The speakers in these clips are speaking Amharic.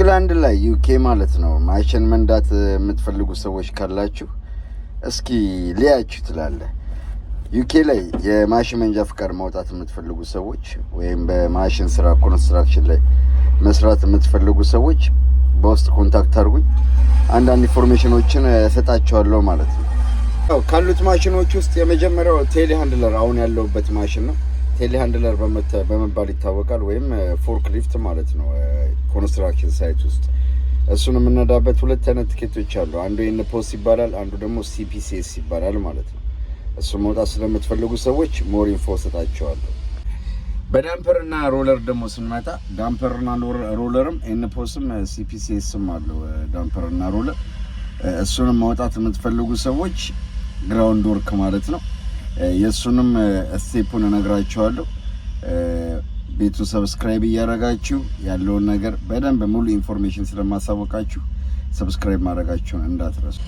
ኢንግላንድ ላይ ዩኬ ማለት ነው ማሽን መንዳት የምትፈልጉ ሰዎች ካላችሁ እስኪ ሊያችሁ ትላለህ። ዩኬ ላይ የማሽን መንጃ ፍቃድ ማውጣት የምትፈልጉ ሰዎች ወይም በማሽን ስራ ኮንስትራክሽን ላይ መስራት የምትፈልጉ ሰዎች በውስጥ ኮንታክት አድርጉኝ። አንዳንድ ኢንፎርሜሽኖችን እሰጣቸዋለሁ ማለት ነው። ካሉት ማሽኖች ውስጥ የመጀመሪያው ቴሌ ሃንድለር አሁን ያለውበት ማሽን ነው። ቴሌ ሃንድለር በመባል ይታወቃል፣ ወይም ፎርክ ሊፍት ማለት ነው ኮንስትራክሽን ሳይት ውስጥ። እሱን የምነዳበት ሁለት አይነት ቲኬቶች አሉ። አንዱ ኢንፖስ ይባላል፣ አንዱ ደግሞ ሲፒሲኤስ ይባላል ማለት ነው። እሱ መውጣት ስለምትፈልጉ ሰዎች ሞር ኢንፎ ሰጣቸዋለሁ። በዳምፐር እና ሮለር ደግሞ ስንመጣ ዳምፐር እና ሮለርም ኢንፖስም ሲፒሲኤስም አለው። ዳምፐር እና ሮለር እሱንም ማውጣት የምትፈልጉ ሰዎች ግራውንድ ወርክ ማለት ነው። የሱንም ስቴፑን እነግራችኋለሁ። ቤቱን ሰብስክራይብ እያደረጋችሁ ያለውን ነገር በደንብ ሙሉ ኢንፎርሜሽን ስለማሳወቃችሁ ሰብስክራይብ ማድረጋችሁን እንዳትረሱ።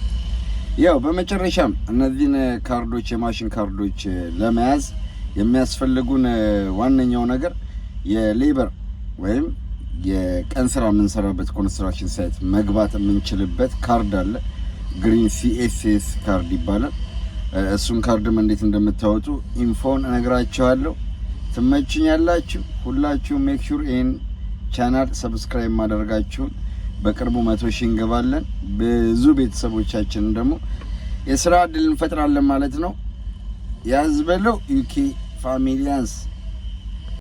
ያው በመጨረሻም እነዚህን ካርዶች የማሽን ካርዶች ለመያዝ የሚያስፈልጉን ዋነኛው ነገር የሌበር ወይም የቀን ስራ የምንሰራበት ኮንስትራክሽን ሳይት መግባት የምንችልበት ካርድ አለ። ግሪን ሲኤስኤስ ካርድ ይባላል። እሱን ካርድም እንዴት እንደምታወጡ ኢንፎን እነግራችኋለሁ። ትመችኛላችሁ ሁላችሁ። ሜክ ሹር ይሄን ቻናል ሰብስክራይብ ማድረጋችሁን። በቅርቡ 100,000 እንገባለን። ብዙ ቤተሰቦቻችን ደግሞ የስራ እድል እንፈጥራለን ማለት ነው። ያዝበለው ዩኬ ፋሚሊያንስ